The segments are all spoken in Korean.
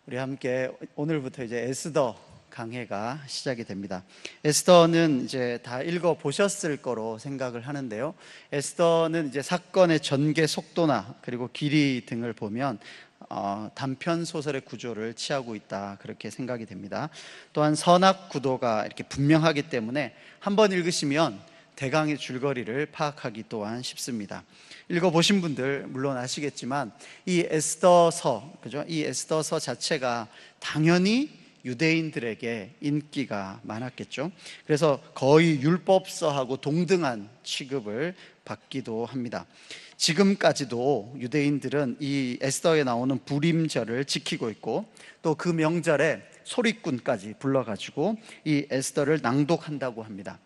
우리 함께 오늘부터 이제 에스더 강해가 시작이 됩니다. 에스더는 이제 다 읽어 보셨을 거로 생각을 하는데요. 에스더는 이제 사건의 전개 속도나 그리고 길이 등을 보면 단편 소설의 구조를 취하고 있다, 그렇게 생각이 됩니다. 또한 선악 구도가 이렇게 분명하기 때문에 한번 읽으시면 대강의 줄거리를 파악하기 또한 쉽습니다. 읽어보신 분들 물론 아시겠지만 이 에스더서, 그죠? 이 에스더서 자체가 당연히 유대인들에게 인기가 많았겠죠. 그래서 거의 율법서하고 동등한 취급을 받기도 합니다. 지금까지도 유대인들은 이 에스더에 나오는 불임절을 지키고 있고, 또 그 명절에 소리꾼까지 불러가지고 이 에스더를 낭독한다고 합니다.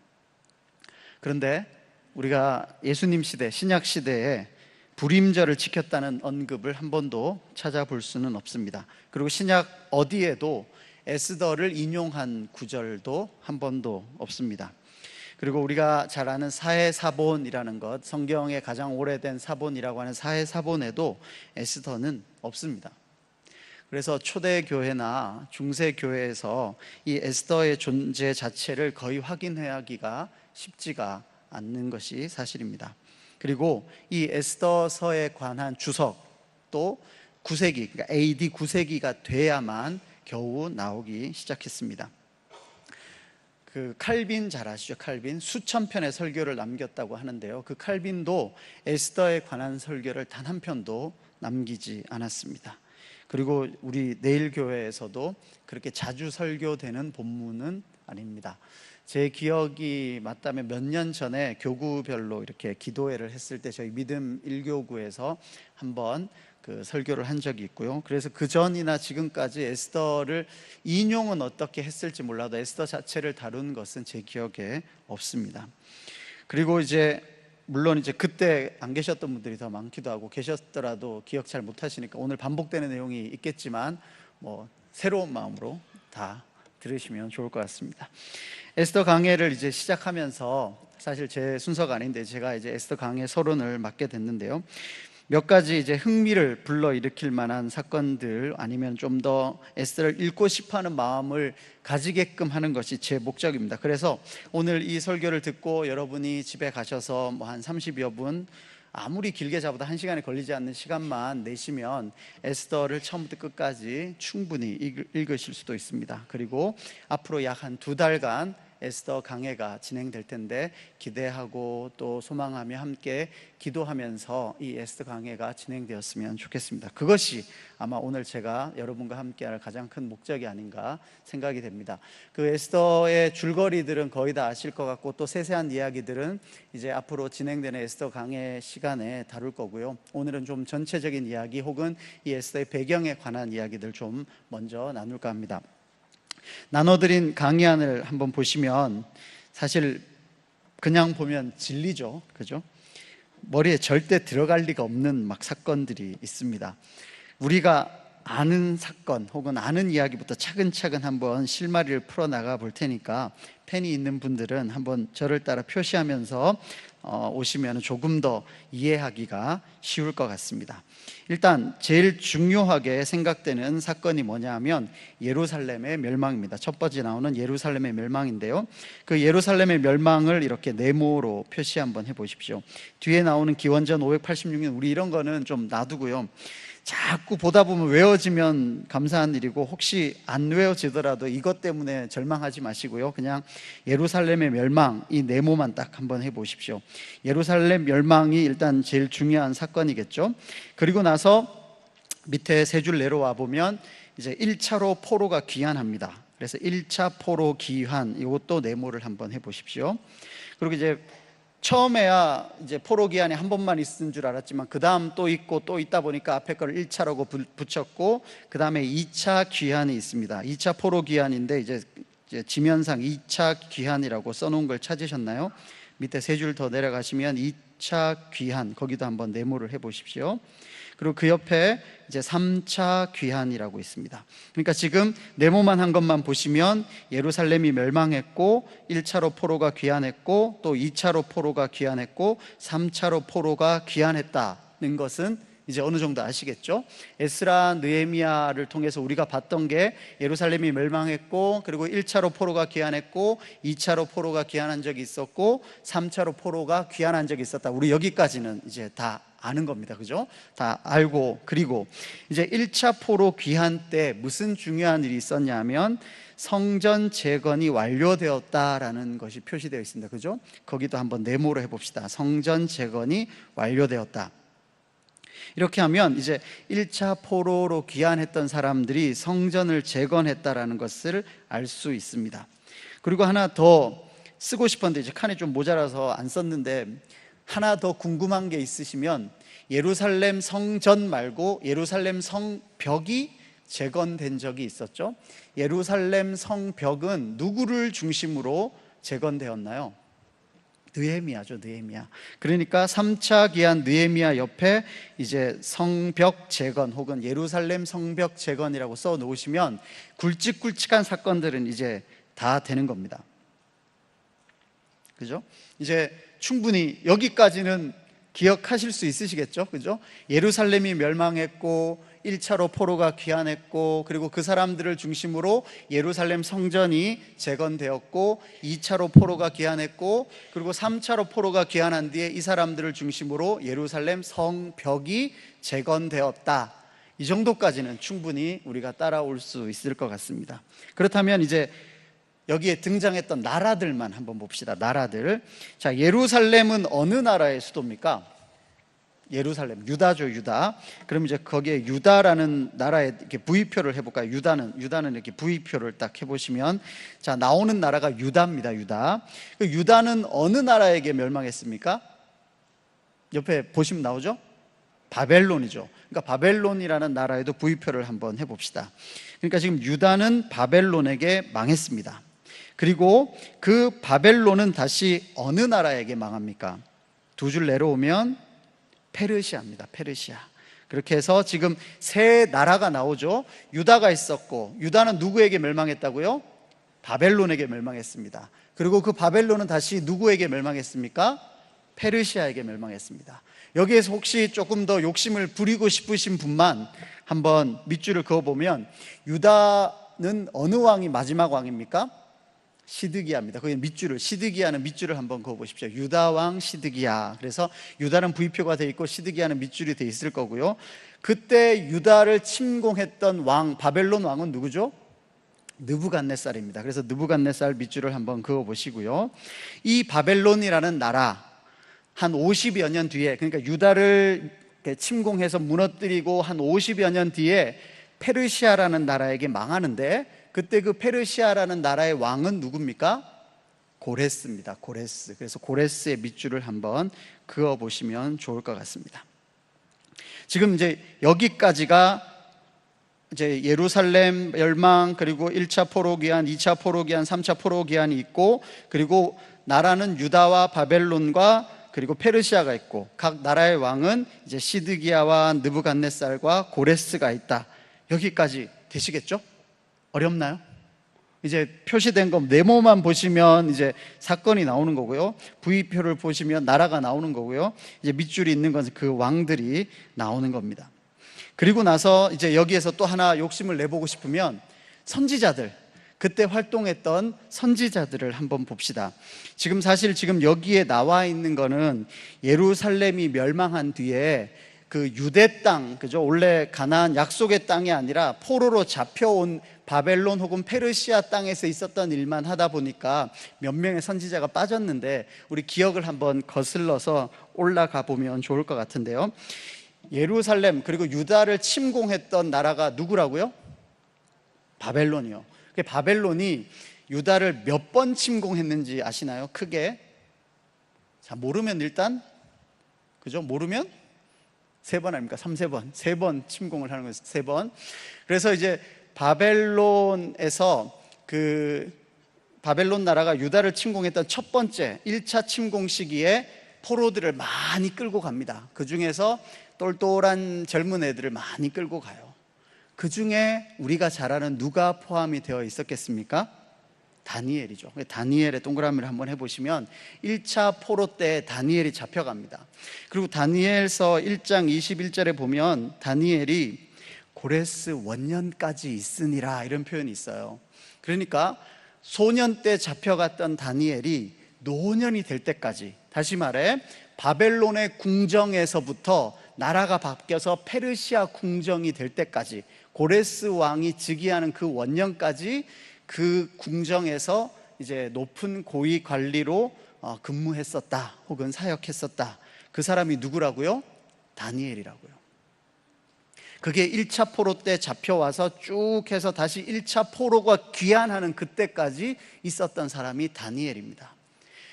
그런데 우리가 예수님 시대, 신약 시대에 불임절을 지켰다는 언급을 한 번도 찾아볼 수는 없습니다. 그리고 신약 어디에도 에스더를 인용한 구절도 한 번도 없습니다. 그리고 우리가 잘 아는 사해사본이라는 것, 성경의 가장 오래된 사본이라고 하는 사해사본에도 에스더는 없습니다. 그래서 초대교회나 중세교회에서 이 에스더의 존재 자체를 거의 확인하기가 쉽지가 않는 것이 사실입니다. 그리고 이 에스더서에 관한 주석도 9세기, 그러니까 AD 9세기가 돼야만 겨우 나오기 시작했습니다. 그 칼빈 잘 아시죠? 칼빈 수천 편의 설교를 남겼다고 하는데요. 그 칼빈도 에스더에 관한 설교를 단 한 편도 남기지 않았습니다. 그리고 우리 내일교회에서도 그렇게 자주 설교되는 본문은 아닙니다. 제 기억이 맞다면 몇 년 전에 교구별로 이렇게 기도회를 했을 때 저희 믿음 1교구에서 한번 그 설교를 한 적이 있고요. 그래서 그 전이나 지금까지 에스더를 인용은 어떻게 했을지 몰라도 에스더 자체를 다룬 것은 제 기억에 없습니다. 그리고 이제 물론 이제 그때 안 계셨던 분들이 더 많기도 하고, 계셨더라도 기억 잘 못하시니까 오늘 반복되는 내용이 있겠지만 새로운 마음으로 다 들으시면 좋을 것 같습니다. 에스더 강해를 이제 시작하면서, 사실 제 순서가 아닌데 제가 이제 에스더 강해 서론을 맡게 됐는데요. 몇 가지 이제 흥미를 불러일으킬 만한 사건들, 아니면 좀 더 에스더를 읽고 싶어하는 마음을 가지게끔 하는 것이 제 목적입니다. 그래서 오늘 이 설교를 듣고 여러분이 집에 가셔서 한 30여 분, 아무리 길게 잡아도 1시간이 걸리지 않는 시간만 내시면 에스더를 처음부터 끝까지 충분히 읽으실 수도 있습니다. 그리고 앞으로 약 한 2달간 에스더 강해가 진행될 텐데 기대하고 또 소망하며 함께 기도하면서 이 에스더 강해가 진행되었으면 좋겠습니다. 그것이 아마 오늘 제가 여러분과 함께할 가장 큰 목적이 아닌가 생각이 됩니다. 그 에스더의 줄거리들은 거의 다 아실 것 같고, 또 세세한 이야기들은 이제 앞으로 진행되는 에스더 강해 시간에 다룰 거고요. 오늘은 좀 전체적인 이야기 혹은 이 에스더의 배경에 관한 이야기들 좀 먼저 나눌까 합니다. 나눠드린 강의안을 한번 보시면 사실 그냥 보면 진리죠, 그죠? 머리에 절대 들어갈 리가 없는 막 사건들이 있습니다. 우리가 아는 사건 혹은 아는 이야기부터 차근차근 한번 실마리를 풀어나가 볼 테니까 펜이 있는 분들은 한번 저를 따라 표시하면서 오시면 조금 더 이해하기가 쉬울 것 같습니다. 일단 제일 중요하게 생각되는 사건이 뭐냐 하면 예루살렘의 멸망입니다. 첫 번째 나오는 예루살렘의 멸망인데요, 그 예루살렘의 멸망을 이렇게 네모로 표시 한번 해보십시오. 뒤에 나오는 기원전 586년, 우리 이런 거는 좀 놔두고요, 자꾸 보다 보면 외워지면 감사한 일이고, 혹시 안 외워지더라도 이것 때문에 절망하지 마시고요, 그냥 예루살렘의 멸망, 이 네모만 딱 한번 해보십시오. 예루살렘 멸망이 일단 제일 중요한 사건이겠죠. 그리고 나서 밑에 세 줄 내려와 보면 이제 1차로 포로가 귀환합니다. 그래서 1차 포로 귀환, 이것도 네모를 한번 해보십시오. 그리고 이제 처음에야 이제 포로 기한이 한 번만 있는 줄 알았지만 그 다음 또 있고 또 있다 보니까 앞에 거를 1차라고 붙였고, 그 다음에 2차 귀환이 있습니다. 2차 포로 기한인데 이제 지면상 2차 귀환이라고 써놓은 걸 찾으셨나요? 밑에 세 줄 더 내려가시면 2차 귀환, 거기도 한번 네모를 해보십시오. 그리고 그 옆에 이제 3차 귀환이라고 있습니다. 그러니까 지금 네모만 한 것만 보시면 예루살렘이 멸망했고, 1차로 포로가 귀환했고, 또 2차로 포로가 귀환했고, 3차로 포로가 귀환했다는 것은 이제 어느 정도 아시겠죠? 에스라, 느헤미야를 통해서 우리가 봤던 게 예루살렘이 멸망했고, 그리고 1차로 포로가 귀환했고, 2차로 포로가 귀환한 적이 있었고, 3차로 포로가 귀환한 적이 있었다. 우리 여기까지는 이제 다 아는 겁니다. 그죠? 다 알고, 그리고 이제 1차 포로 귀환 때 무슨 중요한 일이 있었냐면 성전 재건이 완료되었다라는 것이 표시되어 있습니다. 그죠? 거기도 한번 네모로 해봅시다. 성전 재건이 완료되었다. 이렇게 하면 이제 1차 포로로 귀환했던 사람들이 성전을 재건했다라는 것을 알 수 있습니다. 그리고 하나 더 쓰고 싶었는데 이제 칸이 좀 모자라서 안 썼는데, 하나 더 궁금한 게 있으시면 예루살렘 성전 말고 예루살렘 성벽이 재건된 적이 있었죠. 예루살렘 성벽은 누구를 중심으로 재건되었나요? 느헤미야죠, 느헤미야. 그러니까 3차 기한 느헤미야 옆에 이제 성벽 재건 혹은 예루살렘 성벽 재건이라고 써 놓으시면 굵직굵직한 사건들은 이제 다 되는 겁니다. 그죠? 이제 충분히 여기까지는 기억하실 수 있으시겠죠? 그죠? 예루살렘이 멸망했고 1차로 포로가 귀환했고, 그리고 그 사람들을 중심으로 예루살렘 성전이 재건되었고, 2차로 포로가 귀환했고, 그리고 3차로 포로가 귀환한 뒤에 이 사람들을 중심으로 예루살렘 성벽이 재건되었다. 이 정도까지는 충분히 우리가 따라올 수 있을 것 같습니다. 그렇다면 이제 여기에 등장했던 나라들만 한번 봅시다. 나라들. 자, 예루살렘은 어느 나라의 수도입니까? 예루살렘, 유다죠, 유다. 그럼 이제 거기에 유다라는 나라에 이렇게 V표를 해볼까요? 유다는 이렇게 V표를 딱 해보시면, 자, 나오는 나라가 유다입니다. 유다. 그 유다는 어느 나라에게 멸망했습니까? 옆에 보시면 나오죠? 바벨론이죠. 그러니까 바벨론이라는 나라에도 V표를 한번 해봅시다. 그러니까 지금 유다는 바벨론에게 망했습니다. 그리고 그 바벨론은 다시 어느 나라에게 망합니까? 두 줄 내려오면 페르시아입니다. 페르시아. 그렇게 해서 지금 세 나라가 나오죠. 유다가 있었고, 유다는 누구에게 멸망했다고요? 바벨론에게 멸망했습니다. 그리고 그 바벨론은 다시 누구에게 멸망했습니까? 페르시아에게 멸망했습니다. 여기에서 혹시 조금 더 욕심을 부리고 싶으신 분만 한번 밑줄을 그어보면, 유다는 어느 왕이 마지막 왕입니까? 시드기야입니다. 거기 시드기야는 밑줄을 한번 그어보십시오. 유다 왕 시드기야. 그래서 유다는 V표가 되어 있고 시드기야는 밑줄이 되어 있을 거고요. 그때 유다를 침공했던 왕, 바벨론 왕은 누구죠? 느부갓네살입니다. 그래서 느부갓네살 밑줄을 한번 그어보시고요. 이 바벨론이라는 나라, 한 50여 년 뒤에, 그러니까 유다를 침공해서 무너뜨리고 한 50여 년 뒤에 페르시아라는 나라에게 망하는데, 그때 그 페르시아라는 나라의 왕은 누굽니까? 고레스입니다. 고레스. 그래서 고레스의 밑줄을 한번 그어 보시면 좋을 것 같습니다. 지금 이제 여기까지가 이제 예루살렘 멸망, 그리고 1차 포로 귀환, 2차 포로 귀환, 3차 포로 귀환이 있고, 그리고 나라는 유다와 바벨론과 그리고 페르시아가 있고, 각 나라의 왕은 이제 시드기야와 느부갓네살과 고레스가 있다. 여기까지 되시겠죠? 어렵나요? 이제 표시된 거 네모만 보시면 이제 사건이 나오는 거고요. V표를 보시면 나라가 나오는 거고요. 이제 밑줄이 있는 것은 그 왕들이 나오는 겁니다. 그리고 나서 이제 여기에서 또 하나 욕심을 내보고 싶으면 선지자들, 그때 활동했던 선지자들을 한번 봅시다. 지금 사실 지금 여기에 나와 있는 거는 예루살렘이 멸망한 뒤에 그 유대 땅, 그죠? 원래 가나안 약속의 땅이 아니라 포로로 잡혀온 바벨론 혹은 페르시아 땅에서 있었던 일만 하다 보니까 몇 명의 선지자가 빠졌는데, 우리 기억을 한번 거슬러서 올라가 보면 좋을 것 같은데요. 예루살렘 그리고 유다를 침공했던 나라가 누구라고요? 바벨론이요. 바벨론이 유다를 몇 번 침공했는지 아시나요? 크게. 자, 모르면 일단, 그죠? 모르면 3번 아닙니까? 3번. 3번 침공을 하는 거예요. 3번. 그래서 이제 바벨론에서 바벨론 나라가 유다를 침공했던 첫 번째 1차 침공 시기에 포로들을 많이 끌고 갑니다. 그 중에서 똘똘한 젊은 애들을 많이 끌고 가요. 그 중에 우리가 잘 아는 누가 포함이 되어 있었겠습니까? 다니엘이죠. 다니엘의 동그라미를 한번 해보시면 1차 포로 때 다니엘이 잡혀갑니다. 그리고 다니엘서 1장 21절에 보면 다니엘이 고레스 원년까지 있으니라 이런 표현이 있어요. 그러니까 소년 때 잡혀갔던 다니엘이 노년이 될 때까지, 다시 말해 바벨론의 궁정에서부터 나라가 바뀌어서 페르시아 궁정이 될 때까지, 고레스 왕이 즉위하는 그 원년까지 그 궁정에서 이제 높은 고위 관리로 근무했었다 혹은 사역했었다. 그 사람이 누구라고요? 다니엘이라고요. 그게 1차 포로 때 잡혀와서 쭉 해서 다시 1차 포로가 귀환하는 그때까지 있었던 사람이 다니엘입니다.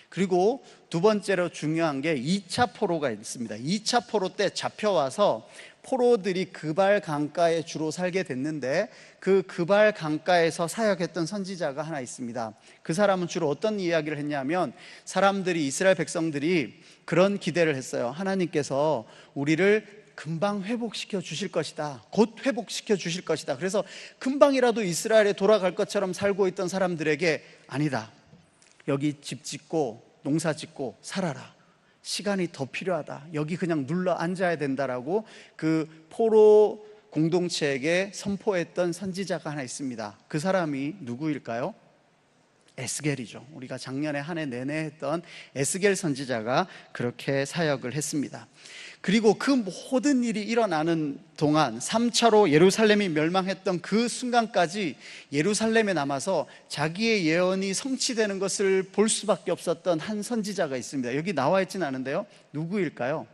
그리고 두 번째로 중요한 게 2차 포로가 있습니다. 2차 포로 때 잡혀와서 포로들이 그발 강가에 주로 살게 됐는데 그 그발 강가에서 사역했던 선지자가 하나 있습니다. 그 사람은 주로 어떤 이야기를 했냐면, 사람들이, 이스라엘 백성들이 그런 기대를 했어요. 하나님께서 우리를 금방 회복시켜 주실 것이다, 곧 회복시켜 주실 것이다. 그래서 금방이라도 이스라엘에 돌아갈 것처럼 살고 있던 사람들에게, 아니다, 여기 집 짓고 농사 짓고 살아라, 시간이 더 필요하다, 여기 그냥 눌러 앉아야 된다라고 그 포로 공동체에게 선포했던 선지자가 하나 있습니다. 그 사람이 누구일까요? 에스겔이죠. 우리가 작년에 한 해 내내 했던 에스겔 선지자가 그렇게 사역을 했습니다. 그리고 그 모든 일이 일어나는 동안 3차로 예루살렘이 멸망했던 그 순간까지 예루살렘에 남아서 자기의 예언이 성취되는 것을 볼 수밖에 없었던 한 선지자가 있습니다. 여기 나와 있지는 않은데요, 누구일까요?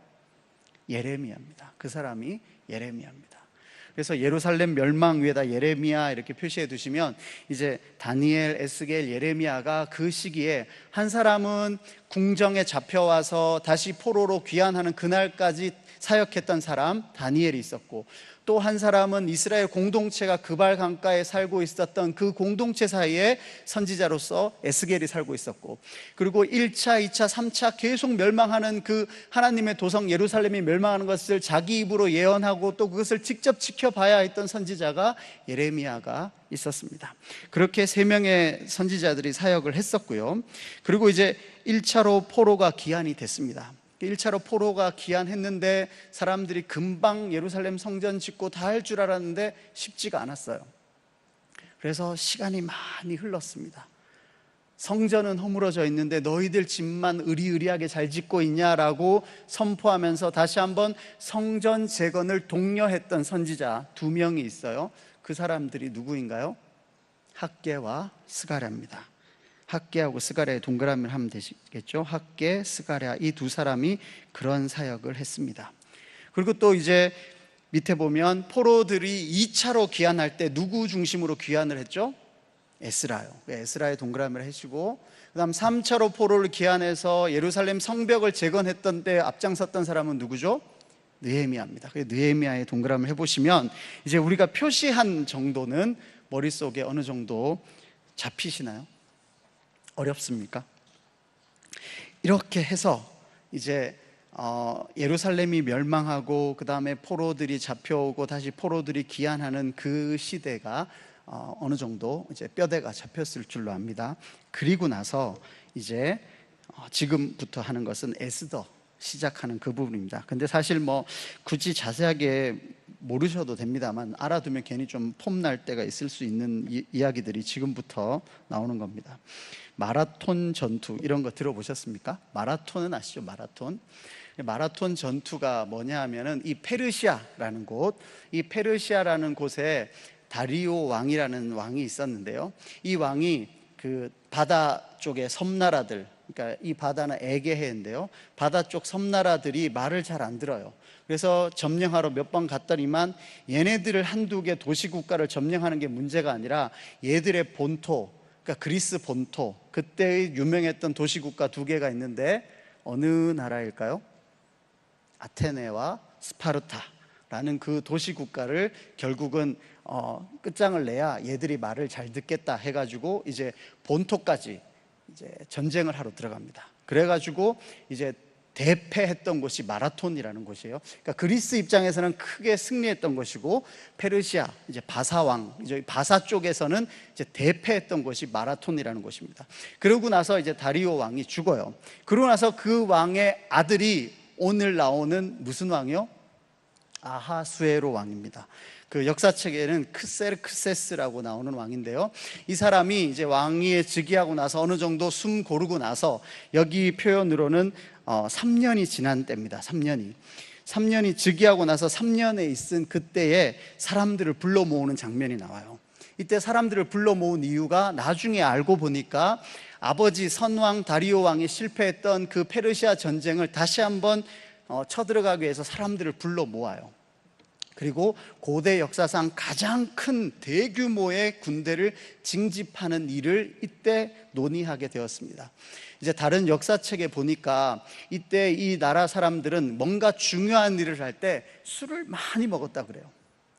예레미야입니다. 그 사람이 예레미야입니다. 그래서 예루살렘 멸망 위에다 예레미야 이렇게 표시해 두시면, 이제 다니엘, 에스겔, 예레미야가 그 시기에 한 사람은 궁정에 잡혀와서 다시 포로로 귀환하는 그날까지 사역했던 사람 다니엘이 있었고, 또 한 사람은 이스라엘 공동체가 그발 강가에 살고 있었던 그 공동체 사이에 선지자로서 에스겔이 살고 있었고, 그리고 1차, 2차, 3차 계속 멸망하는 그 하나님의 도성 예루살렘이 멸망하는 것을 자기 입으로 예언하고 또 그것을 직접 지켜봐야 했던 선지자가 예레미야가 있었습니다. 그렇게 3명의 선지자들이 사역을 했었고요. 그리고 이제 1차로 포로가 귀환이 됐습니다. 1차로 포로가 귀환했는데 사람들이 금방 예루살렘 성전 짓고 다 할 줄 알았는데 쉽지가 않았어요. 그래서 시간이 많이 흘렀습니다. 성전은 허물어져 있는데 너희들 집만 의리의리하게 잘 짓고 있냐라고 선포하면서 다시 한번 성전 재건을 독려했던 선지자 2명이 있어요. 그 사람들이 누구인가요? 학개와 스가랴입니다. 학개하고 스가랴의 동그라미를 하면 되시겠죠. 학개, 스가랴, 이 두 사람이 그런 사역을 했습니다. 그리고 또 이제 밑에 보면 포로들이 2차로 귀환할 때 누구 중심으로 귀환을 했죠? 에스라요. 에스라의 동그라미를 해주고, 그 다음 3차로 포로를 귀환해서 예루살렘 성벽을 재건했던 때 앞장섰던 사람은 누구죠? 느헤미야입니다. 느헤미야의 동그라미를 해보시면 이제 우리가 표시한 정도는 머릿속에 어느 정도 잡히시나요? 어렵습니까? 이렇게 해서 이제 예루살렘이 멸망하고 그 다음에 포로들이 잡혀오고 다시 포로들이 귀환하는 그 시대가 어느 정도 이제 뼈대가 잡혔을 줄로 압니다. 그리고 나서 이제 지금부터 하는 것은 에스더 시작하는 그 부분입니다. 근데 사실 뭐 굳이 자세하게 모르셔도 됩니다만 알아두면 괜히 좀 폼날 때가 있을 수 있는 이야기들이 지금부터 나오는 겁니다. 마라톤 전투 이런 거 들어보셨습니까? 마라톤은 아시죠? 마라톤 전투가 뭐냐 하면은 이 페르시아라는 곳, 이 페르시아라는 곳에 다리오 왕이라는 왕이 있었는데요. 이 왕이 그 바다 쪽의 섬나라들, 그러니까 이 바다는 에게해인데요, 바다 쪽 섬나라들이 말을 잘 안 들어요. 그래서 점령하러 몇 번 갔더니만 얘네들을 한두 개 도시국가를 점령하는 게 문제가 아니라 얘들의 본토, 그러니까 그리스 본토, 그때의 유명했던 도시국가 2개가 있는데 어느 나라일까요? 아테네와 스파르타라는 그 도시국가를 결국은 끝장을 내야 얘들이 말을 잘 듣겠다 해가지고 이제 본토까지 이제 전쟁을 하러 들어갑니다. 그래가지고 이제 대패했던 곳이 마라톤이라는 곳이에요. 그러니까 그리스 입장에서는 크게 승리했던 것이고, 페르시아 이제 바사 왕, 이제 바사 쪽에서는 이제 대패했던 곳이 마라톤이라는 곳입니다. 그러고 나서 이제 다리오 왕이 죽어요. 그러고 나서 그 왕의 아들이 오늘 나오는 무슨 왕이요? 아하수에로 왕입니다. 그 역사책에는 크세르크세스라고 나오는 왕인데요, 이 사람이 이제 왕위에 즉위하고 나서 어느 정도 숨 고르고 나서, 여기 표현으로는 3년이 지난 때입니다. 3년이 즉위하고 나서 3년에 있은 그때에 사람들을 불러 모으는 장면이 나와요. 이때 사람들을 불러 모은 이유가 나중에 알고 보니까 아버지 선왕 다리오 왕이 실패했던 그 페르시아 전쟁을 다시 한번 쳐들어가기 위해서 사람들을 불러 모아요. 그리고 고대 역사상 가장 큰 대규모의 군대를 징집하는 일을 이때 논의하게 되었습니다. 이제 다른 역사책에 보니까 이때 이 나라 사람들은 뭔가 중요한 일을 할 때 술을 많이 먹었다 그래요.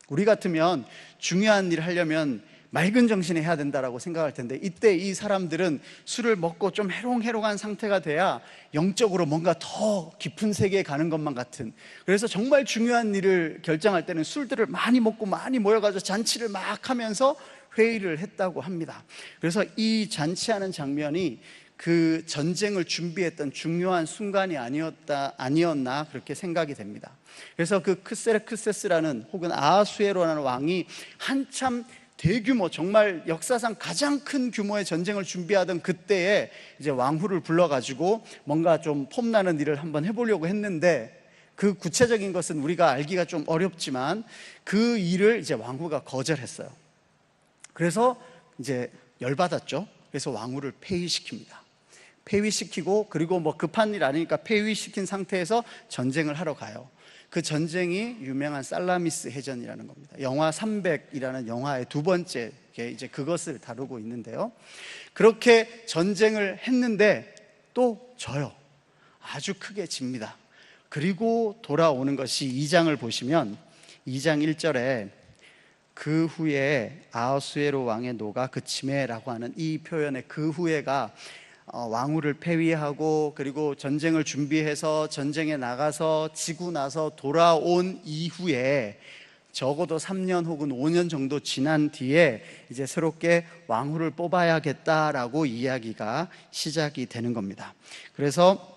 우리 같으면 중요한 일을 하려면 맑은 정신에 해야 된다라고 생각할 텐데, 이때 이 사람들은 술을 먹고 좀 해롱해롱한 상태가 돼야 영적으로 뭔가 더 깊은 세계에 가는 것만 같은, 그래서 정말 중요한 일을 결정할 때는 술들을 많이 먹고 많이 모여가지고 잔치를 막 하면서 회의를 했다고 합니다. 그래서 이 잔치하는 장면이 그 전쟁을 준비했던 중요한 순간이 아니었나 그렇게 생각이 됩니다. 그래서 그 크세르크세스라는 혹은 아하수에로라는 왕이 한참 대규모, 정말 역사상 가장 큰 규모의 전쟁을 준비하던 그때에 이제 왕후를 불러가지고 뭔가 좀 폼나는 일을 한번 해보려고 했는데, 그 구체적인 것은 우리가 알기가 좀 어렵지만 그 일을 이제 왕후가 거절했어요. 그래서 이제 열받았죠. 그래서 왕후를 폐위시키고, 그리고 뭐 급한 일 아니니까 폐위시킨 상태에서 전쟁을 하러 가요. 그 전쟁이 유명한 살라미스 해전이라는 겁니다. 영화 300이라는 영화의 두 번째, 이제 그것을 다루고 있는데요, 그렇게 전쟁을 했는데 또 져요. 아주 크게 집니다. 그리고 돌아오는 것이 2장을 보시면 2장 1절에 그 후에 아하수에로 왕의 노가 그침에라고 하는 이 표현의 그 후에가 왕후를 폐위하고 그리고 전쟁을 준비해서 전쟁에 나가서 지고 나서 돌아온 이후에 적어도 3년 혹은 5년 정도 지난 뒤에 이제 새롭게 왕후를 뽑아야겠다라고 이야기가 시작이 되는 겁니다. 그래서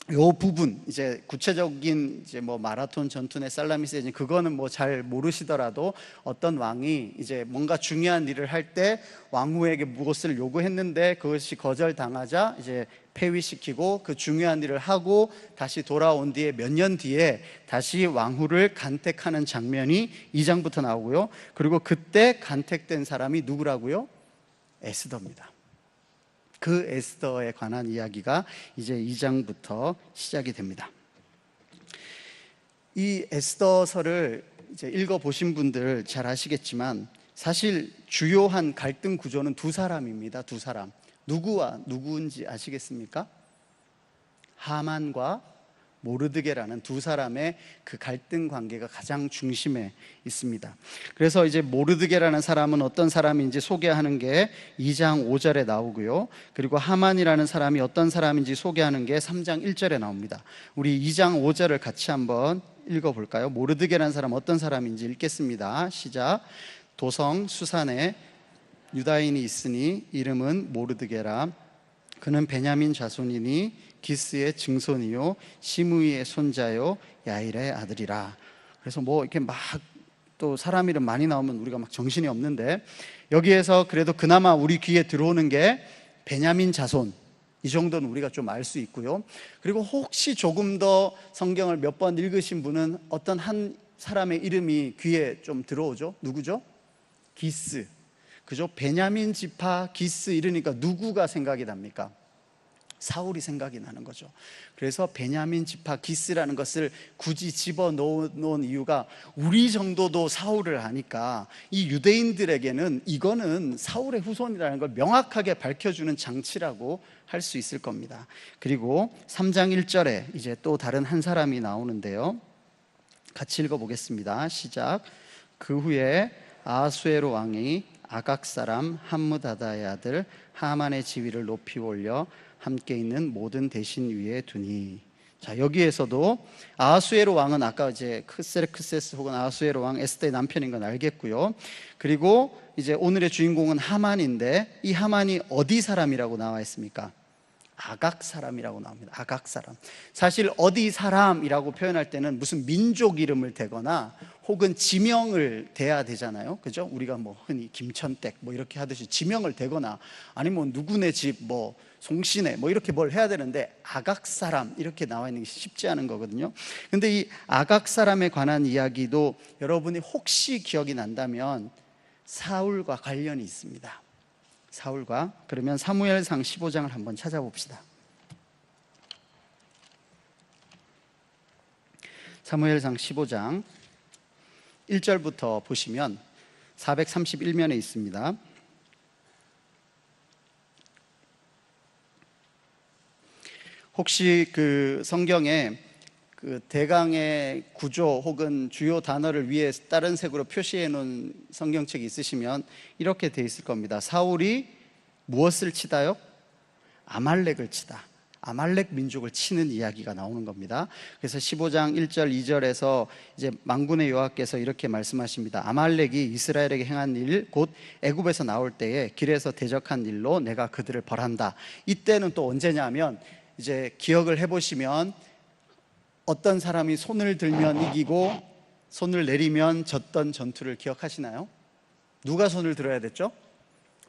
이 부분, 이제 구체적인 이제 뭐 마라톤 전투의 살라미스, 그거는 뭐 잘 모르시더라도 어떤 왕이 이제 뭔가 중요한 일을 할 때 왕후에게 무엇을 요구했는데 그것이 거절당하자 이제 폐위시키고 그 중요한 일을 하고 다시 돌아온 뒤에 몇 년 뒤에 다시 왕후를 간택하는 장면이 2장부터 나오고요. 그리고 그때 간택된 사람이 누구라고요? 에스더입니다. 그 에스더에 관한 이야기가 이제 2장부터 시작이 됩니다. 이 에스더서를 이제 읽어보신 분들 잘 아시겠지만 사실 주요한 갈등 구조는 두 사람입니다. 두 사람. 누구와 누구인지 아시겠습니까? 하만과 모르드게라는 두 사람의 그 갈등 관계가 가장 중심에 있습니다. 그래서 이제 모르드게라는 사람은 어떤 사람인지 소개하는 게 2장 5절에 나오고요. 그리고 하만이라는 사람이 어떤 사람인지 소개하는 게 3장 1절에 나옵니다. 우리 2장 5절을 같이 한번 읽어볼까요? 모르드게라는 사람 어떤 사람인지 읽겠습니다. 시작. 도성 수산에 유다인이 있으니 이름은 모르드게라. 그는 베냐민 자손이니 기스의 증손이요 시므이의 손자요 야일의 아들이라. 그래서 뭐 이렇게 막 또 사람 이름 많이 나오면 우리가 막 정신이 없는데, 여기에서 그래도 그나마 우리 귀에 들어오는 게 베냐민 자손, 이 정도는 우리가 좀 알 수 있고요. 그리고 혹시 조금 더 성경을 몇 번 읽으신 분은 어떤 한 사람의 이름이 귀에 좀 들어오죠. 누구죠? 기스. 그죠? 베냐민 지파 기스 이러니까 누구가 생각이 납니까? 사울이 생각이 나는 거죠. 그래서 베냐민 지파 기스라는 것을 굳이 집어넣은 이유가, 우리 정도도 사울을 아니까 이 유대인들에게는 이거는 사울의 후손이라는 걸 명확하게 밝혀주는 장치라고 할 수 있을 겁니다. 그리고 3장 1절에 이제 또 다른 한 사람이 나오는데요, 같이 읽어보겠습니다. 시작. 그 후에 아하수에로 왕이 아각 사람 함므다다의 아들 하만의 지위를 높이 올려 함께 있는 모든 대신 위에 두니. 자, 여기에서도 아하수에로 왕은 아까 이제 크세르크세스 혹은 아하수에로 왕 에스더의 남편인 건 알겠고요. 그리고 이제 오늘의 주인공은 하만인데, 이 하만이 어디 사람이라고 나와 있습니까? 아각 사람이라고 나옵니다. 아각 사람. 사실 어디 사람이라고 표현할 때는 무슨 민족 이름을 대거나 혹은 지명을 대야 되잖아요. 그죠? 우리가 뭐 흔히 김천댁 뭐 이렇게 하듯이 지명을 대거나 아니면 누구네 집 뭐 송씨네 뭐 이렇게 뭘 해야 되는데, 아각 사람 이렇게 나와 있는 게 쉽지 않은 거거든요. 근데 이 아각 사람에 관한 이야기도 여러분이 혹시 기억이 난다면 사울과 관련이 있습니다. 사울과. 그러면 사무엘상 15장을 한번 찾아봅시다. 사무엘상 15장 1절부터 보시면 431면에 있습니다. 혹시 그 성경에 그 대강의 구조 혹은 주요 단어를 위에 다른 색으로 표시해 놓은 성경책이 있으시면 이렇게 돼 있을 겁니다. 사울이 무엇을 치다요? 아말렉을 치다. 아말렉 민족을 치는 이야기가 나오는 겁니다. 그래서 15장 1절 2절에서 이제 만군의 여호와께서 이렇게 말씀하십니다. 아말렉이 이스라엘에게 행한 일, 곧 애굽에서 나올 때에 길에서 대적한 일로 내가 그들을 벌한다. 이때는 또 언제냐면, 이제 기억을 해보시면 어떤 사람이 손을 들면 이기고 손을 내리면 졌던 전투를 기억하시나요? 누가 손을 들어야 됐죠?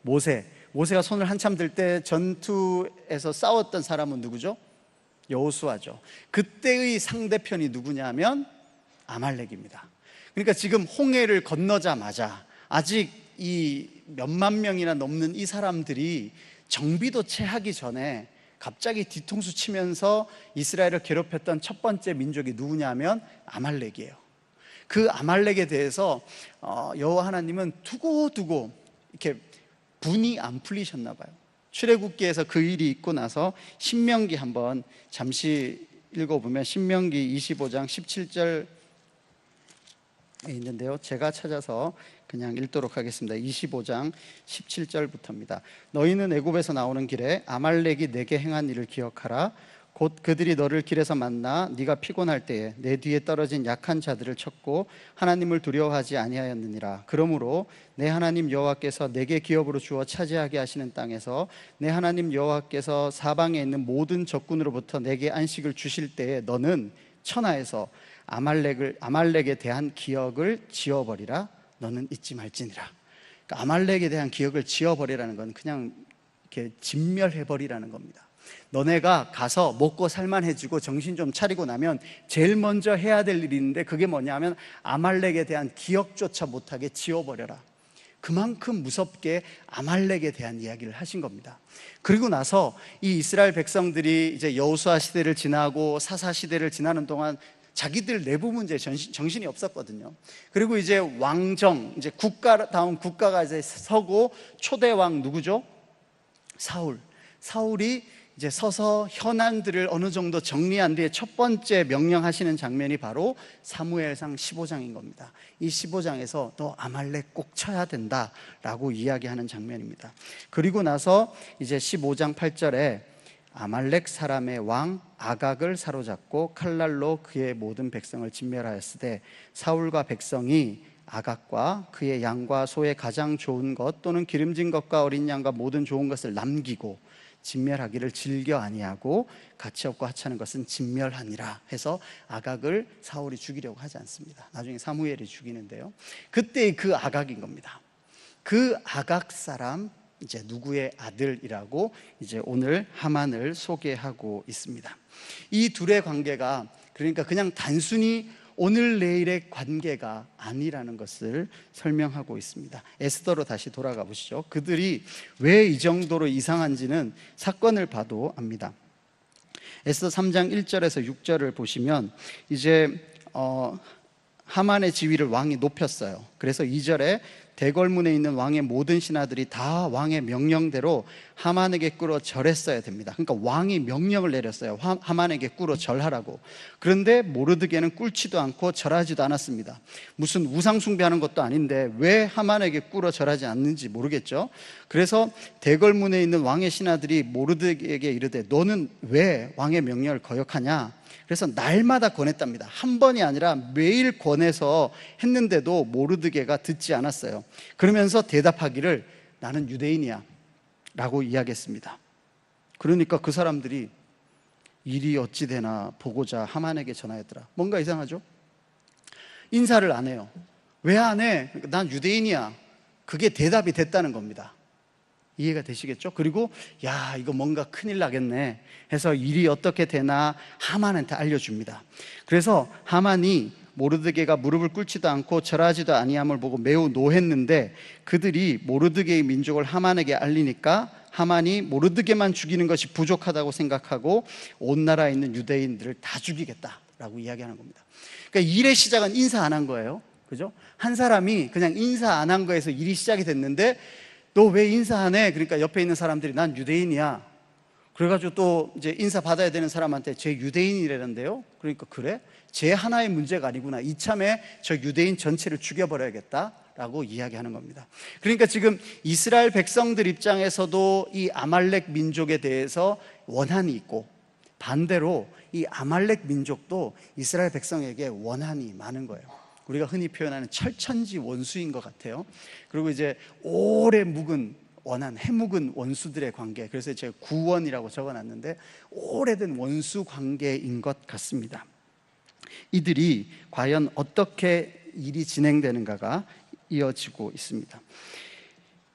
모세가 손을 한참 들 때 전투에서 싸웠던 사람은 누구죠? 여호수아죠. 그때의 상대편이 누구냐면 아말렉입니다. 그러니까 지금 홍해를 건너자마자 아직 이 몇만 명이나 넘는 이 사람들이 정비도 채 하기 전에 갑자기 뒤통수 치면서 이스라엘을 괴롭혔던 첫 번째 민족이 누구냐면 아말렉이에요. 그 아말렉에 대해서 여호와 하나님은 두고두고 이렇게 분이 안 풀리셨나 봐요. 출애굽기에서 그 일이 있고 나서 신명기 한번 잠시 읽어보면 신명기 25장 17절에 있는데요, 제가 찾아서 그냥 읽도록 하겠습니다. 25장 17절부터입니다. 너희는 애굽에서 나오는 길에 아말렉이 내게 행한 일을 기억하라. 곧 그들이 너를 길에서 만나 네가 피곤할 때에 내 뒤에 떨어진 약한 자들을 쳤고 하나님을 두려워하지 아니하였느니라. 그러므로 내 하나님 여호와께서 내게 기업으로 주어 차지하게 하시는 땅에서 내 하나님 여호와께서 사방에 있는 모든 적군으로부터 내게 안식을 주실 때에 너는 천하에서 아말렉에 대한 기억을 지워버리라. 너는 잊지 말지니라. 그러니까 아말렉에 대한 기억을 지워버리라는 건 그냥 이렇게 진멸해버리라는 겁니다. 너네가 가서 먹고 살만해지고 정신 좀 차리고 나면 제일 먼저 해야 될 일이 있는데, 그게 뭐냐면 아말렉에 대한 기억조차 못하게 지워버려라. 그만큼 무섭게 아말렉에 대한 이야기를 하신 겁니다. 그리고 나서 이 이스라엘 백성들이 이제 여호수아 시대를 지나고 사사 시대를 지나는 동안 자기들 내부 문제에 정신이 없었거든요. 그리고 이제 왕정, 이제 국가다운 국가가 이제 서고, 초대 왕 누구죠? 사울이 이제 서서 현안들을 어느 정도 정리한 뒤에 첫 번째 명령하시는 장면이 바로 사무엘상 15장인 겁니다. 이 15장에서 너 아말렉 꼭 쳐야 된다라고 이야기하는 장면입니다. 그리고 나서 이제 15장 8절에 아말렉 사람의 왕 아각을 사로잡고 칼날로 그의 모든 백성을 진멸하였으되 사울과 백성이 아각과 그의 양과 소의 가장 좋은 것 또는 기름진 것과 어린 양과 모든 좋은 것을 남기고 진멸하기를 즐겨 아니하고 가치없고 하찮은 것은 진멸하니라 해서 아각을 사울이 죽이려고 하지 않습니다. 나중에 사무엘이 죽이는데요, 그때 그 아각인 겁니다. 그 아각 사람, 이제 누구의 아들이라고 이제 오늘 하만을 소개하고 있습니다. 이 둘의 관계가 그러니까 그냥 단순히 오늘 내일의 관계가 아니라는 것을 설명하고 있습니다. 에스더로 다시 돌아가 보시죠. 그들이 왜 이 정도로 이상한지는 사건을 봐도 압니다. 에스더 3장 1절에서 6절을 보시면 이제 하만의 지위를 왕이 높였어요. 그래서 2절에 대궐문에 있는 왕의 모든 신하들이 다 왕의 명령대로 하만에게 꿇어 절했어야 됩니다. 그러니까 왕이 명령을 내렸어요. 하만에게 꿇어 절하라고. 그런데 모르드게는 꿇지도 않고 절하지도 않았습니다. 무슨 우상 숭배하는 것도 아닌데 왜 하만에게 꿇어 절하지 않는지 모르겠죠. 그래서 대궐문에 있는 왕의 신하들이 모르드게에게 이르되 너는 왜 왕의 명령을 거역하냐? 그래서 날마다 권했답니다. 한 번이 아니라 매일 권해서 했는데도 모르드게가 듣지 않았어요. 그러면서 대답하기를 나는 유대인이야 라고 이야기했습니다. 그러니까 그 사람들이 일이 어찌 되나 보고자 하만에게 전하였더라. 뭔가 이상하죠? 인사를 안 해요. 왜 안 해? 난 유대인이야. 그게 대답이 됐다는 겁니다. 이해가 되시겠죠? 그리고 야, 이거 뭔가 큰일 나겠네 해서 일이 어떻게 되나 하만한테 알려줍니다. 그래서 하만이 모르드게가 무릎을 꿇지도 않고 절하지도 아니함을 보고 매우 노했는데, 그들이 모르드게의 민족을 하만에게 알리니까 하만이 모르드게만 죽이는 것이 부족하다고 생각하고 온 나라에 있는 유대인들을 다 죽이겠다라고 이야기하는 겁니다. 그러니까 일의 시작은 인사 안 한 거예요. 그죠? 한 사람이 그냥 인사 안 한 거에서 일이 시작이 됐는데, 너 왜 인사 안 해? 그러니까 옆에 있는 사람들이 난 유대인이야. 그래가지고 또 이제 인사 받아야 되는 사람한테 쟤 유대인이라는데요. 그러니까 그래? 쟤 하나의 문제가 아니구나. 이참에 저 유대인 전체를 죽여버려야겠다라고 이야기하는 겁니다. 그러니까 지금 이스라엘 백성들 입장에서도 이 아말렉 민족에 대해서 원한이 있고, 반대로 이 아말렉 민족도 이스라엘 백성에게 원한이 많은 거예요. 우리가 흔히 표현하는 철천지 원수인 것 같아요. 그리고 이제 오래 묵은 원한, 해묵은 원수들의 관계, 그래서 제가 구원이라고 적어놨는데 오래된 원수 관계인 것 같습니다. 이들이 과연 어떻게 일이 진행되는가가 이어지고 있습니다.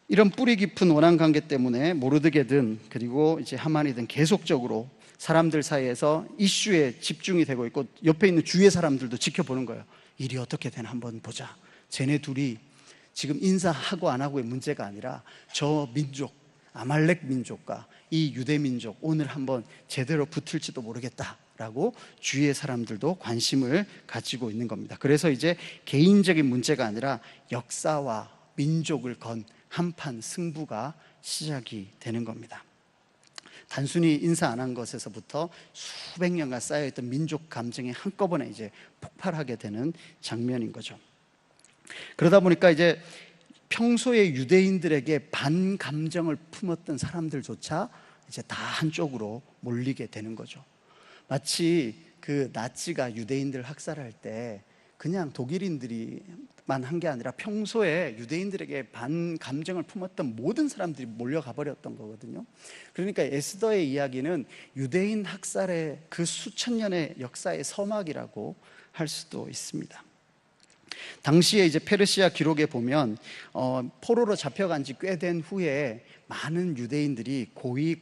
이런 뿌리 깊은 원한 관계 때문에 모르드게든 그리고 이제 하만이든 계속적으로 사람들 사이에서 이슈에 집중이 되고 있고, 옆에 있는 주위의 사람들도 지켜보는 거예요. 일이 어떻게 되나 한번 보자. 쟤네 둘이 지금 인사하고 안 하고의 문제가 아니라 저 민족, 아말렉 민족과 이 유대 민족 오늘 한번 제대로 붙을지도 모르겠다라고 주위의 사람들도 관심을 가지고 있는 겁니다. 그래서 이제 개인적인 문제가 아니라 역사와 민족을 건 한판 승부가 시작이 되는 겁니다. 단순히 인사 안 한 것에서부터 수백 년간 쌓여있던 민족 감정이 한꺼번에 이제 폭발하게 되는 장면인 거죠. 그러다 보니까 이제 평소에 유대인들에게 반감정을 품었던 사람들조차 이제 다 한쪽으로 몰리게 되는 거죠. 마치 그 나치가 유대인들 학살할 때 그냥 독일인들이만 한 게 아니라 평소에 유대인들에게 반감정을 품었던 모든 사람들이 몰려가 버렸던 거거든요. 그러니까 에스더의 이야기는 유대인 학살의 그 수천 년의 역사의 서막이라고 할 수도 있습니다. 당시에 이제 페르시아 기록에 보면 포로로 잡혀간 지 꽤 된 후에 많은 유대인들이 고위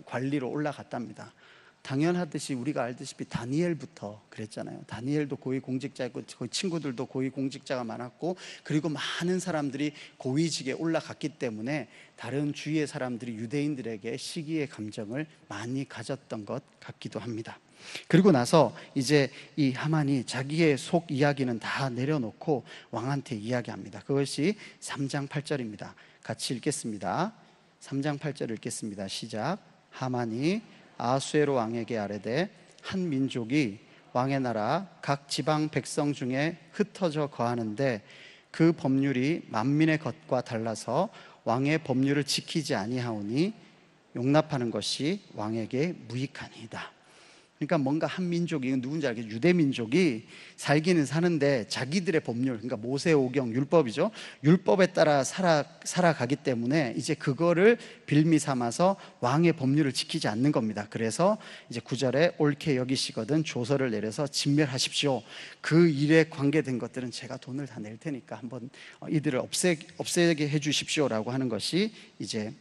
관리로 올라갔답니다. 당연하듯이 우리가 알다시피 다니엘부터 그랬잖아요. 다니엘도 고위 공직자였고 그 친구들도 고위 공직자가 많았고, 그리고 많은 사람들이 고위직에 올라갔기 때문에 다른 주위의 사람들이 유대인들에게 시기의 감정을 많이 가졌던 것 같기도 합니다. 그리고 나서 이제 이 하만이 자기의 속 이야기는 다 내려놓고 왕한테 이야기합니다. 그것이 3장 8절입니다. 같이 읽겠습니다. 3장 8절 읽겠습니다. 시작. 하만이 아수에로 왕에게 아뢰되 한 민족이 왕의 나라 각 지방 백성 중에 흩어져 거하는데 그 법률이 만민의 것과 달라서 왕의 법률을 지키지 아니하오니 용납하는 것이 왕에게 무익하니이다. 그러니까 뭔가 한 민족이, 누군지 알겠죠? 유대 민족이 살기는 사는데 자기들의 법률, 그러니까 모세오경 율법이죠. 율법에 따라 살아가기 때문에 이제 그거를 빌미 삼아서 왕의 법률을 지키지 않는 겁니다. 그래서 이제 9절에 옳게 여기시거든 조서를 내려서 진멸하십시오. 그 일에 관계된 것들은 제가 돈을 다 낼 테니까 한번 이들을 없애게 해주십시오라고 하는 것이 이제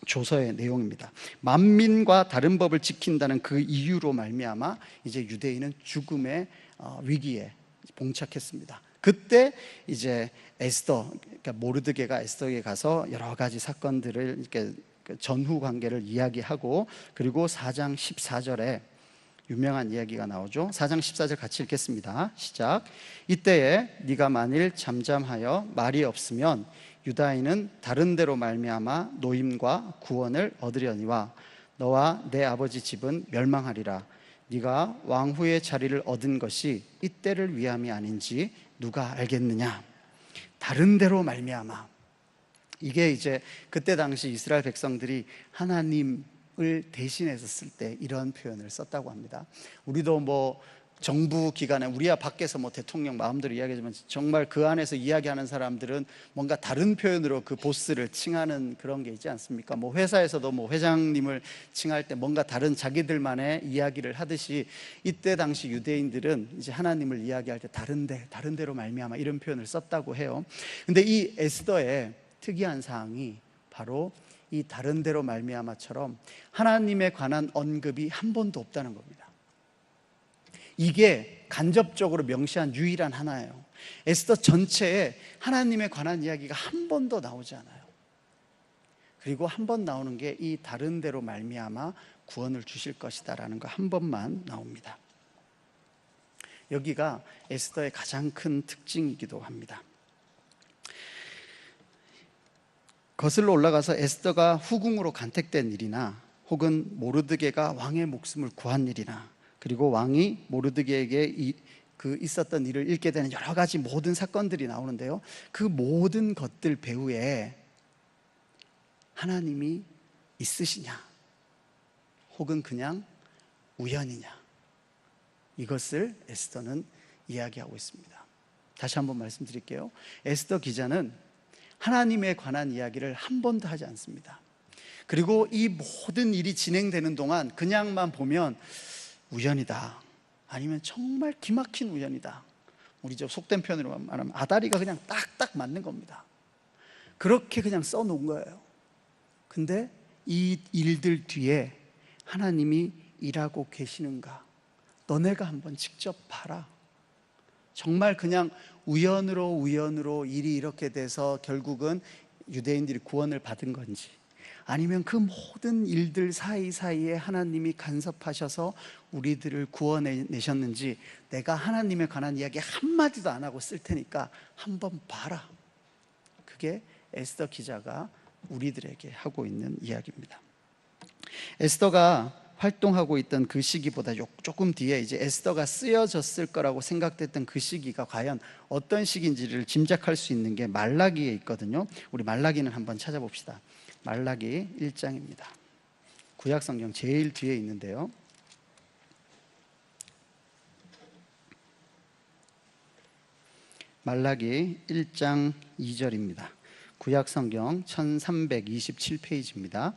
조서의 내용입니다. 만민과 다른 법을 지킨다는 그 이유로 말미암아 이제 유대인은 죽음의 위기에 봉착했습니다. 그때 이제 에스더, 그러니까 모르드게가 에스더에게 가서 여러 가지 사건들을 이렇게 전후 관계를 이야기하고, 그리고 4장 14절에 유명한 이야기가 나오죠. 4장 14절 같이 읽겠습니다. 시작. 이때에 네가 만일 잠잠하여 말이 없으면 유다인은 다른 데로 말미암아 노임과 구원을 얻으려니와 너와 내 아버지 집은 멸망하리라. 네가 왕후의 자리를 얻은 것이 이때를 위함이 아닌지 누가 알겠느냐. 다른 데로 말미암아. 이게 이제 그때 당시 이스라엘 백성들이 하나님을 대신해서 쓸 때 이런 표현을 썼다고 합니다. 우리도 뭐 정부 기관에 우리야 밖에서 뭐 대통령 마음대로 이야기하지만 정말 그 안에서 이야기하는 사람들은 뭔가 다른 표현으로 그 보스를 칭하는 그런 게 있지 않습니까? 뭐 회사에서도 뭐 회장님을 칭할 때 뭔가 다른 자기들만의 이야기를 하듯이 이때 당시 유대인들은 이제 하나님을 이야기할 때 다른 데로 말미암아 이런 표현을 썼다고 해요. 근데 이 에스더의 특이한 사항이 바로 이 다른 데로 말미암아처럼 하나님에 관한 언급이 한 번도 없다는 겁니다. 이게 간접적으로 명시한 유일한 하나예요. 에스더 전체에 하나님에 관한 이야기가 한 번도 나오지 않아요. 그리고 한 번 나오는 게 이 다른 데로 말미암아 구원을 주실 것이다 라는 거 한 번만 나옵니다. 여기가 에스더의 가장 큰 특징이기도 합니다. 거슬러 올라가서 에스더가 후궁으로 간택된 일이나 혹은 모르드게가 왕의 목숨을 구한 일이나 그리고 왕이 모르드게에게 있었던 일을 읽게 되는 여러 가지 모든 사건들이 나오는데요, 그 모든 것들 배후에 하나님이 있으시냐 혹은 그냥 우연이냐, 이것을 에스더는 이야기하고 있습니다. 다시 한번 말씀드릴게요. 에스더 기자는 하나님에 관한 이야기를 한 번도 하지 않습니다. 그리고 이 모든 일이 진행되는 동안 그냥만 보면 우연이다, 아니면 정말 기막힌 우연이다, 우리 저 속된 표현으로 말하면 아다리가 그냥 딱딱 맞는 겁니다. 그렇게 그냥 써놓은 거예요. 근데 이 일들 뒤에 하나님이 일하고 계시는가, 너네가 한번 직접 봐라. 정말 그냥 우연으로 일이 이렇게 돼서 결국은 유대인들이 구원을 받은 건지, 아니면 그 모든 일들 사이사이에 하나님이 간섭하셔서 우리들을 구원해내셨는지 내가 하나님에 관한 이야기 한마디도 안 하고 쓸 테니까 한번 봐라. 그게 에스더 기자가 우리들에게 하고 있는 이야기입니다. 에스더가 활동하고 있던 그 시기보다 조금 뒤에 이제 에스더가 쓰여졌을 거라고 생각됐던 그 시기가 과연 어떤 시기인지를 짐작할 수 있는 게 말라기에 있거든요. 우리 말라기는 한번 찾아봅시다. 말라기 1장입니다. 구약성경 제일 뒤에 있는데요, 말라기 1장 2절입니다. 구약성경 1327페이지입니다.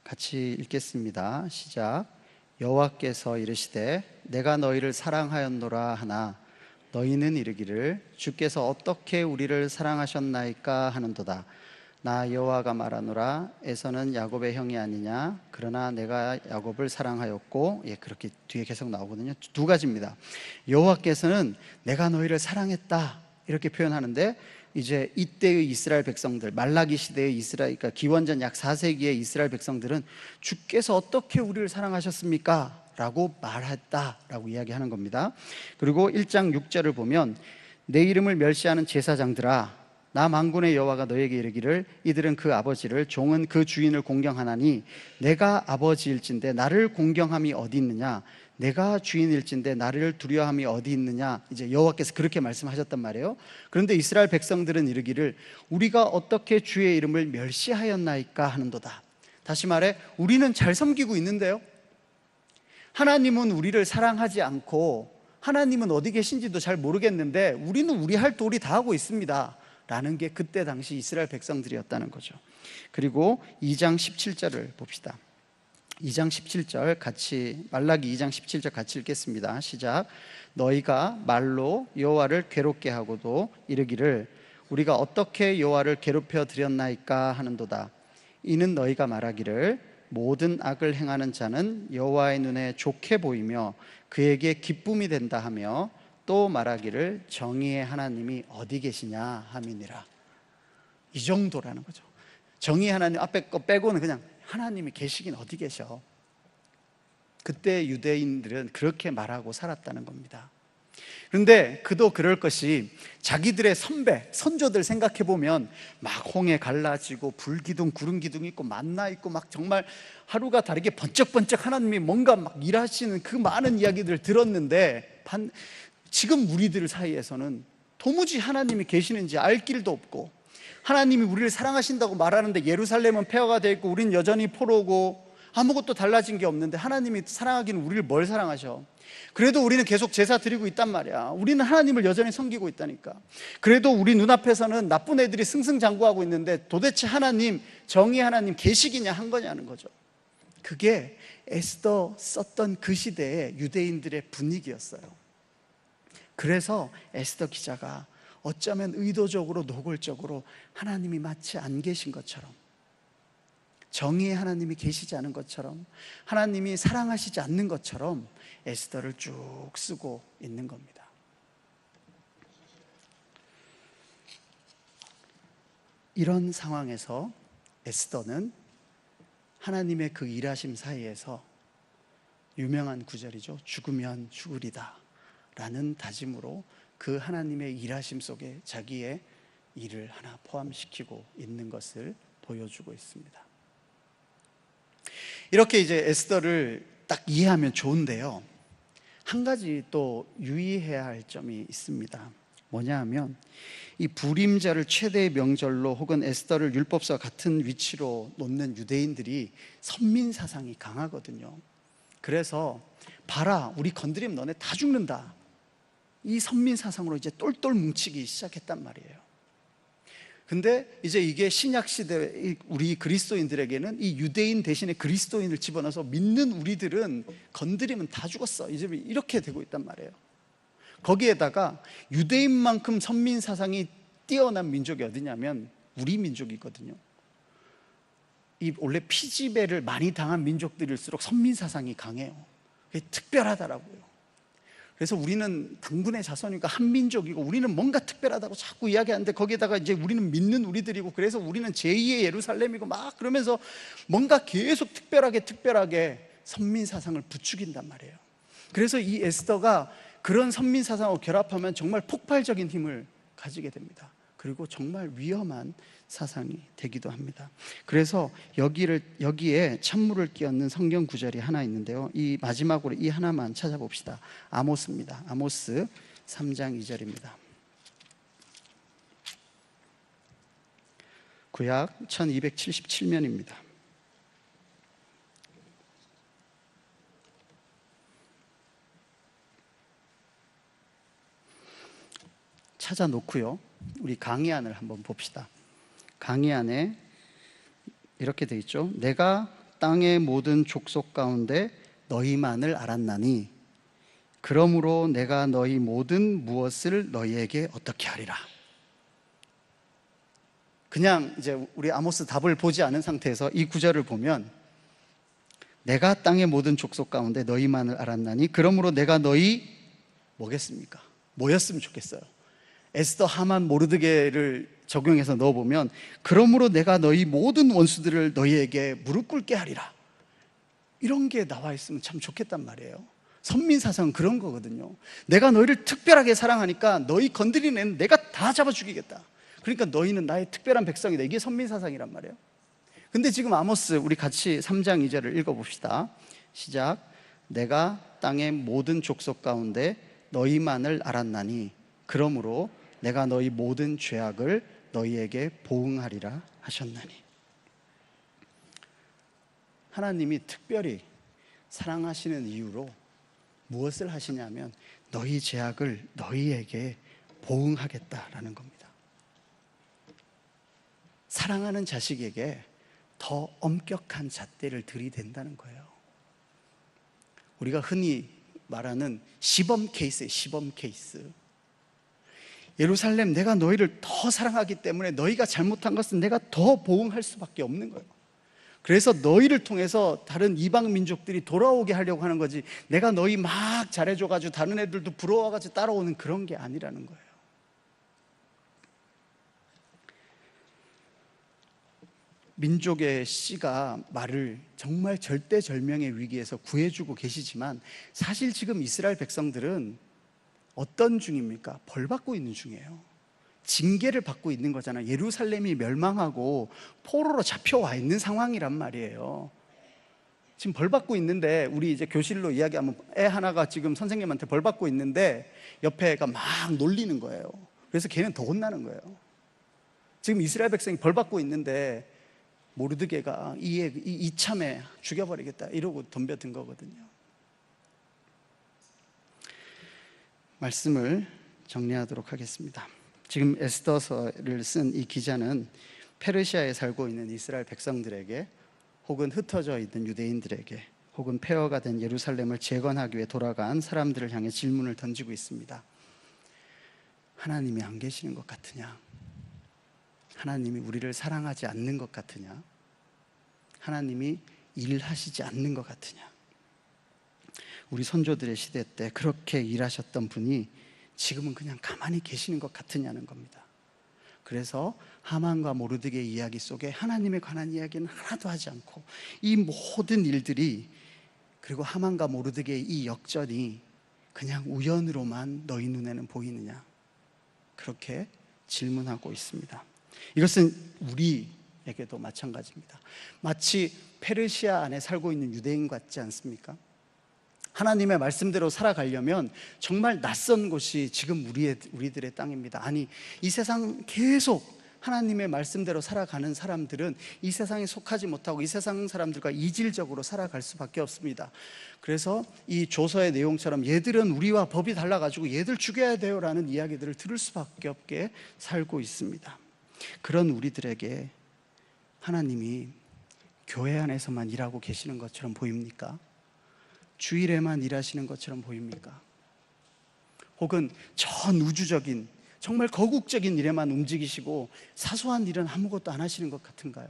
같이 읽겠습니다. 시작. 여호와께서 이르시되 내가 너희를 사랑하였노라 하나 너희는 이르기를 주께서 어떻게 우리를 사랑하셨나이까 하는도다. 나 여호와가 말하노라 에서는 야곱의 형이 아니냐, 그러나 내가 야곱을 사랑하였고, 그렇게 뒤에 계속 나오거든요. 두 가지입니다. 여호와께서는 내가 너희를 사랑했다 이렇게 표현하는데, 이제 이때의 이스라엘 백성들, 말라기 시대의 이스라엘, 그러니까 기원전 약 4세기의 이스라엘 백성들은 주께서 어떻게 우리를 사랑하셨습니까? 라고 말했다라고 이야기하는 겁니다. 그리고 1장 6절을 보면 내 이름을 멸시하는 제사장들아, 나 만군의 여호와가 너에게 이르기를 이들은 그 아버지를, 종은 그 주인을 공경하나니 내가 아버지일진데 나를 공경함이 어디 있느냐, 내가 주인일진데 나를 두려워함이 어디 있느냐, 이제 여호와께서 그렇게 말씀하셨단 말이에요. 그런데 이스라엘 백성들은 이르기를 우리가 어떻게 주의 이름을 멸시하였나이까 하는도다. 다시 말해 우리는 잘 섬기고 있는데요, 하나님은 우리를 사랑하지 않고 하나님은 어디 계신지도 잘 모르겠는데 우리는 우리 할 도리 다 하고 있습니다 라는 게 그때 당시 이스라엘 백성들이었다는 거죠. 그리고 2장 17절을 봅시다. 2장 17절 같이, 말라기 2장 17절 같이 읽겠습니다. 시작. 너희가 말로 여호와를 괴롭게 하고도 이르기를 우리가 어떻게 여호와를 괴롭혀 드렸나이까 하는도다. 이는 너희가 말하기를 모든 악을 행하는 자는 여호와의 눈에 좋게 보이며 그에게 기쁨이 된다 하며, 또 말하기를 정의의 하나님이 어디 계시냐 함이니라. 이 정도라는 거죠. 정의의 하나님 앞에 거 빼고는 그냥 하나님이 계시긴 어디 계셔. 그때 유대인들은 그렇게 말하고 살았다는 겁니다. 그런데 그도 그럴 것이 자기들의 선배, 선조들 생각해보면 막 홍해 갈라지고 불기둥, 구름기둥 있고 만나 있고 막 정말 하루가 다르게 번쩍번쩍 하나님이 뭔가 막 일하시는 그 많은 이야기들을 들었는데, 지금 우리들 사이에서는 도무지 하나님이 계시는지 알 길도 없고 하나님이 우리를 사랑하신다고 말하는데 예루살렘은 폐허가 되어 있고 우리는 여전히 포로고 아무것도 달라진 게 없는데 하나님이 사랑하기는 우리를 뭘 사랑하셔? 그래도 우리는 계속 제사 드리고 있단 말이야. 우리는 하나님을 여전히 섬기고 있다니까. 그래도 우리 눈앞에서는 나쁜 애들이 승승장구하고 있는데 도대체 하나님, 정의 하나님 계시기냐 한 거냐는 거죠. 그게 에스더 썼던 그 시대의 유대인들의 분위기였어요. 그래서 에스더 기자가 어쩌면 의도적으로 노골적으로 하나님이 마치 안 계신 것처럼, 정의의 하나님이 계시지 않은 것처럼, 하나님이 사랑하시지 않는 것처럼 에스더를 쭉 쓰고 있는 겁니다. 이런 상황에서 에스더는 하나님의 그 일하심 사이에서 유명한 구절이죠. 죽으면 죽으리다 라는 다짐으로 그 하나님의 일하심 속에 자기의 일을 하나 포함시키고 있는 것을 보여주고 있습니다. 이렇게 이제 에스더를 딱 이해하면 좋은데요, 한 가지 또 유의해야 할 점이 있습니다. 뭐냐 하면 이 불임자를 최대의 명절로 혹은 에스더를 율법서와 같은 위치로 놓는 유대인들이 선민사상이 강하거든요. 그래서 봐라, 우리 건드리면 너네 다 죽는다, 이 선민사상으로 이제 똘똘 뭉치기 시작했단 말이에요. 근데 이제 이게 신약시대 우리 그리스도인들에게는 이 유대인 대신에 그리스도인을 집어넣어서 믿는 우리들은 건드리면 다 죽었어, 이제 이렇게 되고 있단 말이에요. 거기에다가 유대인만큼 선민사상이 뛰어난 민족이 어디냐면 우리 민족이거든요. 이 원래 피지배를 많이 당한 민족들일수록 선민사상이 강해요. 그게 특별하더라고요. 그래서 우리는 당군의 자손이니까 한민족이고 우리는 뭔가 특별하다고 자꾸 이야기하는데 거기에다가 이제 우리는 믿는 우리들이고 그래서 우리는 제2의 예루살렘이고 막 그러면서 뭔가 계속 특별하게 선민사상을 부추긴단 말이에요. 그래서 이 에스더가 그런 선민사상하고 결합하면 정말 폭발적인 힘을 가지게 됩니다. 그리고 정말 위험한 사상이 되기도 합니다. 그래서 여기에 찬물을 끼얹는 성경 구절이 하나 있는데요, 이 마지막으로 이 하나만 찾아봅시다. 아모스입니다. 아모스 3장 2절입니다. 구약 1277면입니다. 찾아놓고요, 우리 강의안을 한번 봅시다. 강의안에 이렇게 돼 있죠. 내가 땅의 모든 족속 가운데 너희만을 알았나니 그러므로 내가 너희 모든 무엇을 너희에게 어떻게 하리라. 그냥 이제 우리 아모스 답을 보지 않은 상태에서 이 구절을 보면 내가 땅의 모든 족속 가운데 너희만을 알았나니 그러므로 내가 너희 뭐겠습니까? 뭐였으면 좋겠어요? 에스더, 하만, 모르드게를 적용해서 넣어보면 그러므로 내가 너희 모든 원수들을 너희에게 무릎 꿇게 하리라, 이런 게 나와 있으면 참 좋겠단 말이에요. 선민사상은 그런 거거든요. 내가 너희를 특별하게 사랑하니까 너희 건드리는 애는 내가 다 잡아 죽이겠다, 그러니까 너희는 나의 특별한 백성이다, 이게 선민사상이란 말이에요. 근데 지금 아모스 우리 같이 3장 2절을 읽어봅시다. 시작. 내가 땅의 모든 족속 가운데 너희만을 알았나니 그러므로 내가 너희 모든 죄악을 너희에게 보응하리라 하셨나니. 하나님이 특별히 사랑하시는 이유로 무엇을 하시냐면 너희 죄악을 너희에게 보응하겠다라는 겁니다. 사랑하는 자식에게 더 엄격한 잣대를 들이댄다는 거예요. 우리가 흔히 말하는 시범 케이스예요. 시범 케이스. 예루살렘, 내가 너희를 더 사랑하기 때문에 너희가 잘못한 것은 내가 더 보응할 수밖에 없는 거예요. 그래서 너희를 통해서 다른 이방 민족들이 돌아오게 하려고 하는 거지, 내가 너희 막 잘해줘가지고 다른 애들도 부러워가지고 따라오는 그런 게 아니라는 거예요. 민족의 씨가 말을 정말 절대절명의 위기에서 구해주고 계시지만 사실 지금 이스라엘 백성들은 어떤 중입니까? 벌 받고 있는 중이에요. 징계를 받고 있는 거잖아요. 예루살렘이 멸망하고 포로로 잡혀와 있는 상황이란 말이에요. 지금 벌 받고 있는데, 우리 이제 교실로 이야기하면 애 하나가 지금 선생님한테 벌 받고 있는데 옆에 애가 막 놀리는 거예요. 그래서 걔는 더 혼나는 거예요. 지금 이스라엘 백성이 벌 받고 있는데 모르드게가 이참에 죽여버리겠다 이러고 덤벼든 거거든요. 말씀을 정리하도록 하겠습니다. 지금 에스더서를 쓴 이 기자는 페르시아에 살고 있는 이스라엘 백성들에게, 혹은 흩어져 있는 유대인들에게, 혹은 폐허가 된 예루살렘을 재건하기 위해 돌아간 사람들을 향해 질문을 던지고 있습니다. 하나님이 안 계시는 것 같으냐? 하나님이 우리를 사랑하지 않는 것 같으냐? 하나님이 일하시지 않는 것 같으냐? 우리 선조들의 시대 때 그렇게 일하셨던 분이 지금은 그냥 가만히 계시는 것 같으냐는 겁니다. 그래서 하만과 모르드게의 이야기 속에 하나님에 관한 이야기는 하나도 하지 않고, 이 모든 일들이, 그리고 하만과 모르드게의 이 역전이 그냥 우연으로만 너희 눈에는 보이느냐? 그렇게 질문하고 있습니다. 이것은 우리에게도 마찬가지입니다. 마치 페르시아 안에 살고 있는 유대인 같지 않습니까? 하나님의 말씀대로 살아가려면 정말 낯선 곳이 지금 우리들의 땅입니다. 아니, 이 세상 계속 하나님의 말씀대로 살아가는 사람들은 이 세상에 속하지 못하고 이 세상 사람들과 이질적으로 살아갈 수밖에 없습니다. 그래서 이 조서의 내용처럼 얘들은 우리와 법이 달라가지고 얘들 죽여야 돼요 라는 이야기들을 들을 수밖에 없게 살고 있습니다. 그런 우리들에게 하나님이 교회 안에서만 일하고 계시는 것처럼 보입니까? 주일에만 일하시는 것처럼 보입니까? 혹은 전 우주적인, 정말 거국적인 일에만 움직이시고 사소한 일은 아무것도 안 하시는 것 같은가요?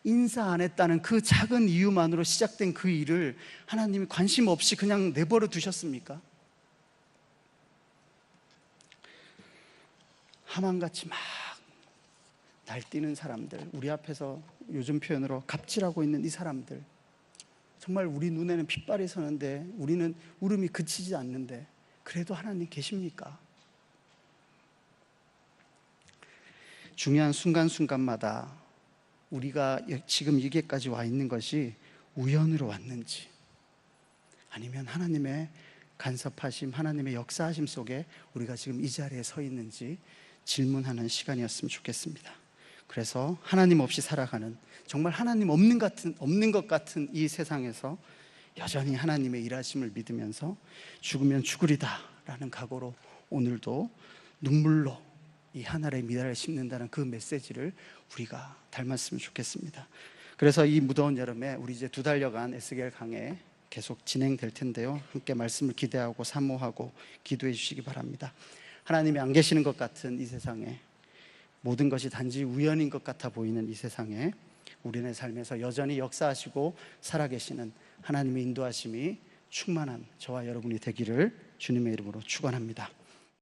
인사 안 했다는 그 작은 이유만으로 시작된 그 일을 하나님이 관심 없이 그냥 내버려 두셨습니까? 하만같이 막 날뛰는 사람들, 우리 앞에서 요즘 표현으로 갑질하고 있는 이 사람들, 정말 우리 눈에는 핏발이 서는데 우리는 울음이 그치지 않는데 그래도 하나님 계십니까? 중요한 순간순간마다 우리가 지금 여기까지 와 있는 것이 우연으로 왔는지, 아니면 하나님의 간섭하심, 하나님의 역사하심 속에 우리가 지금 이 자리에 서 있는지 질문하는 시간이었으면 좋겠습니다. 그래서 하나님 없이 살아가는, 정말 하나님 없는 것 같은 이 세상에서 여전히 하나님의 일하심을 믿으면서 죽으면 죽으리다 라는 각오로 오늘도 눈물로 이 하늘의 미랄을 심는다는 그 메시지를 우리가 닮았으면 좋겠습니다. 그래서 이 무더운 여름에 우리 이제 2달여간 에스겔 강해 계속 진행될 텐데요, 함께 말씀을 기대하고 사모하고 기도해 주시기 바랍니다. 하나님이 안 계시는 것 같은 이 세상에, 모든 것이 단지 우연인 것 같아 보이는 이 세상에 우리네 삶에서 여전히 역사하시고 살아계시는 하나님의 인도하심이 충만한 저와 여러분이 되기를 주님의 이름으로 축원합니다.